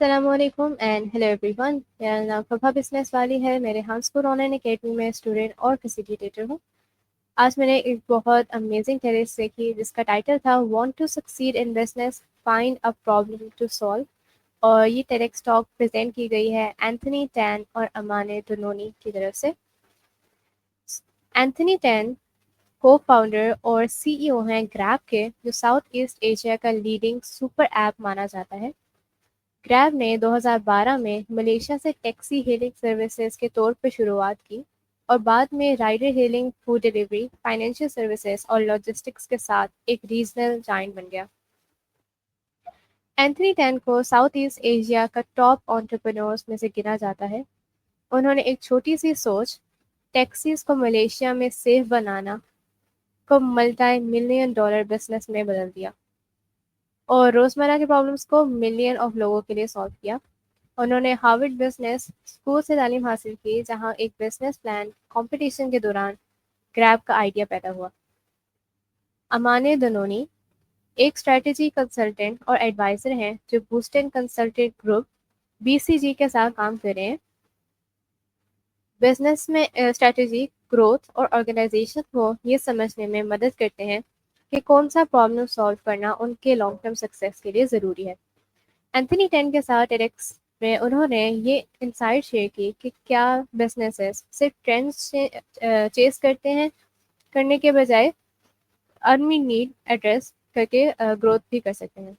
السلام علیکم and hello every one. میرا نام پربھا بزنس والی ہے. میرے ہانسپور آن لائن اکیڈمی میں اسٹوڈنٹ اور فیسیلیٹیٹر ہوں. آج میں نے ایک بہت امیزنگ ٹیریس دیکھی جس کا ٹائٹل تھا want to succeed in business find a problem to solve. اور یہ ٹیڈکس ٹاک پریزنٹ کی گئی ہے اینتھنی ٹین اور امانے دونونی کی طرف سے. اینتھنی ٹین کو فاؤنڈر اور سی ای او ہیں گریب کے، جو ساؤتھ ایسٹ ایشیا کا لیڈنگ سپر ایپ مانا جاتا ہے. گریب نے 2012 میں ملیشیا سے ٹیکسی ہیلنگ سروسز کے طور پر شروعات کی اور بعد میں ride hailing, food delivery, financial services اور لاجسٹکس کے ساتھ ایک ریجنل جائنٹ بن گیا. اینتھنی ٹین کو ساؤتھ ایسٹ ایشیا کا ٹاپ انٹرپرینورز میں سے گنا جاتا ہے. انہوں نے ایک چھوٹی سی سوچ، ٹیکسیز کو ملیشیا میں سیف بنانا، کو ملٹی ملین ڈالر بزنس میں بدل دیا اور روزمرہ کے پرابلمس کو ملین آف لوگوں کے لیے سالو کیا. انہوں نے ہارورڈ بزنس اسکول سے تعلیم حاصل کی، جہاں ایک بزنس پلان کمپٹیشن کے دوران گریب کا آئیڈیا پیدا ہوا. امانے دونونی ایک اسٹریٹجی کنسلٹنٹ اور ایڈوائزر ہیں جو بوسٹن کنسلٹنٹ گروپ BCG کے ساتھ کام کر رہے ہیں. بزنس میں اسٹریٹجی، گروتھ اور آرگنائزیشن کو یہ سمجھنے میں مدد کرتے ہیں کہ کون سا پرابلم سالو کرنا ان کے لانگ ٹرم سکسیس کے لیے ضروری ہے. اینتھنی ٹین کے ساتھ ٹیڈکس میں انہوں نے یہ انسائٹ شیئر کی کہ کیا بزنسز صرف ٹرینڈس چیز کرنے کے بجائے ارمی نیڈ ایڈریس کر کے گروتھ بھی کر سکتے ہیں.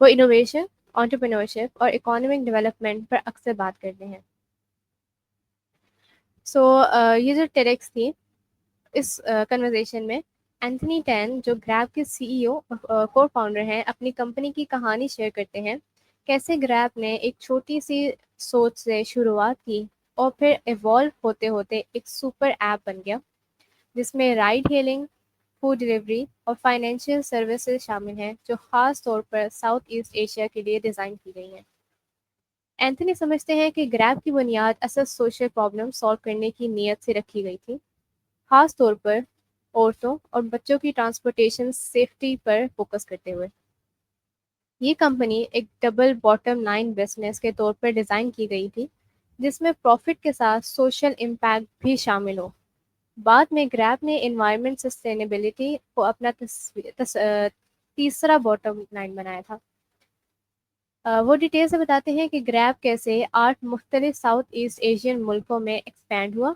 وہ انوویشن، انٹرپرینورشپ اور اکانومک ڈیولپمنٹ پر اکثر بات کرتے ہیں. یہ جو ٹیڈکس تھی اس کنورزیشن میں، اینتھنی ٹین جو گریب کے سی ای او کو فاؤنڈر ہیں، اپنی کمپنی کی کہانی شیئر کرتے ہیں. کیسے گریب نے ایک چھوٹی سی سوچ سے شروعات کی اور پھر ایوالو ہوتے ہوتے ایک سپر ایپ بن گیا جس میں رائڈ ہیلنگ، فوڈ ڈیلیوری اور فائنینشیل سروسز شامل ہیں، جو خاص طور پر ساؤتھ ایسٹ ایشیا کے لیے ڈیزائن کی گئی ہیں. اینتھنی سمجھتے ہیں کہ گریب کی بنیاد اصل سوشل پرابلم سالو کرنے کی نیت سے رکھی گئی تھی، خاص طور پر عورتوں اور بچوں کی ٹرانسپورٹیشن سیفٹی پر فوکس کرتے ہوئے. یہ کمپنی ایک ڈبل باٹم لائن بزنس کے طور پر ڈیزائن کی گئی تھی، جس میں پروفٹ کے ساتھ سوشل امپیکٹ بھی شامل ہو. بعد میں گریب نے انوائرمنٹ سسٹینیبلٹی کو اپنا تیسرا باٹم لائن بنایا تھا. وہ ڈیٹیل سے بتاتے ہیں کہ گریب کیسے 8 مختلف ساؤتھ ایسٹ ایشین ملکوں میں ایکسپینڈ ہوا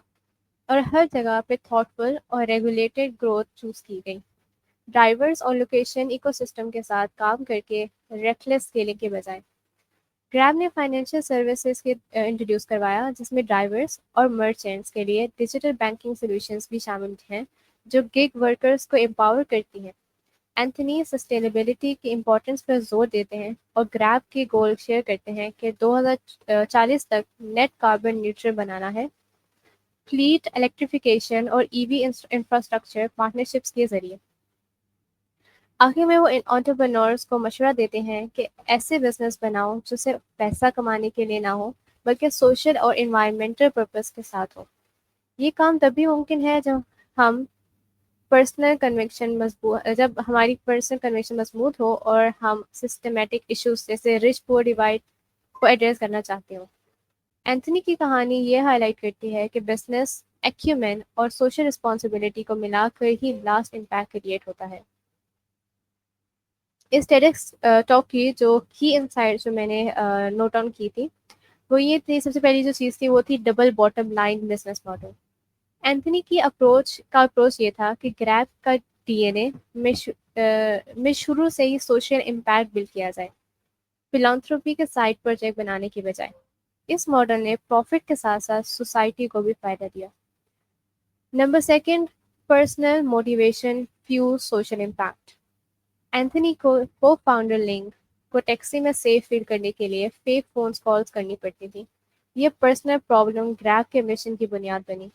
اور ہر جگہ پہ تھاٹفل اور ریگولیٹڈ گروتھ چوز کی گئی. ڈرائیورز اور لوکیشن ایکو سسٹم کے ساتھ کام کر کے ریکلیس اسکیلنگ کے بجائے. گریب نے فائنینشیل سروسز کے انٹروڈیوس کروایا، جس میں ڈرائیورز اور مرچنٹس کے لیے ڈیجیٹل بینکنگ سولوشنز بھی شامل ہیں جو گگ ورکرز کو امپاور کرتی ہیں. اینتھنی سسٹینیبلٹی کی امپورٹنس پر زور دیتے ہیں اور گریب کی گول شیئر کرتے ہیں کہ 2040 تک نیٹ کاربن نیوٹرل بنانا ہے، فلیٹ الیکٹریفیکیشن اور EV انفراسٹرکچر پارٹنرشپس کے ذریعے. آخر میں وہ انٹرپرینورز کو مشورہ دیتے ہیں کہ ایسے بزنس بناؤ جو صرف پیسہ کمانے کے لیے نہ ہو بلکہ سوشل اور انوائرمنٹل پرپس کے ساتھ ہو. یہ کام تب بھی ممکن ہے جب ہماری پرسنل کنوکشن مضبوط ہو اور ہم سسٹمیٹک ایشوز جیسے رچ پور ڈیوائڈ کو ایڈریس کرنا چاہتے ہوں. اینتھنی کی کہانی یہ ہائی لائٹ کرتی ہے کہ بزنس ایکیومین اور سوشل رسپانسبلٹی کو ملا کر ہی لاسٹ امپیکٹ کریٹ ہوتا ہے. اس ٹیڈکس ٹاک کی جو کی انسائٹ جو میں نے نوٹ ڈاؤن کی تھی وہ یہ تھی، سب سے پہلی جو چیز تھی وہ تھی double bottom line business model. Anthony کی اپروچ یہ تھا کہ گریب کا DNA میں شروع سے ہی سوشل امپیکٹ بلڈ کیا جائے، فلانتھروپی کے سائڈ پروجیکٹ بنانے کی بجائے. اس ماڈل نے پروفٹ کے ساتھ ساتھ سوسائٹی کو بھی فائدہ دیا. Number second, personal motivation fuel social impact. Anthony کو فاؤنڈر لنگ کو ٹیکسی میں سیف فیل کرنے کے لیے فیک فونز کالز کرنی پڑتی تھی. یہ پرسنل پرابلم گریب کے مشن کی بنیاد بنی.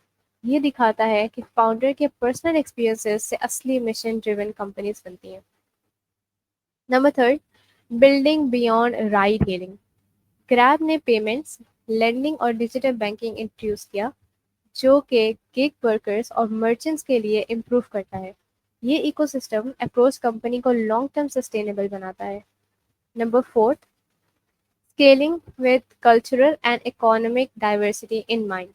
یہ دکھاتا ہے کہ فاؤنڈر کے پرسنل ایکسپیرینسز سے اصلی مشن ڈریون کمپنیز بنتی ہیں. Number third, building beyond ride hailing. Grab نے پیمنٹس، لینڈنگ اور ڈیجیٹل بینکنگ انٹروڈیوس کیا جو کہ گگ ورکرز اور مرچنٹس کے لیے امپروو کرتا ہے. یہ ایکو سسٹم اپروچ کمپنی کو لانگ ٹرم سسٹینیبل بناتا ہے. Number fourth, scaling with cultural and economic diversity in mind.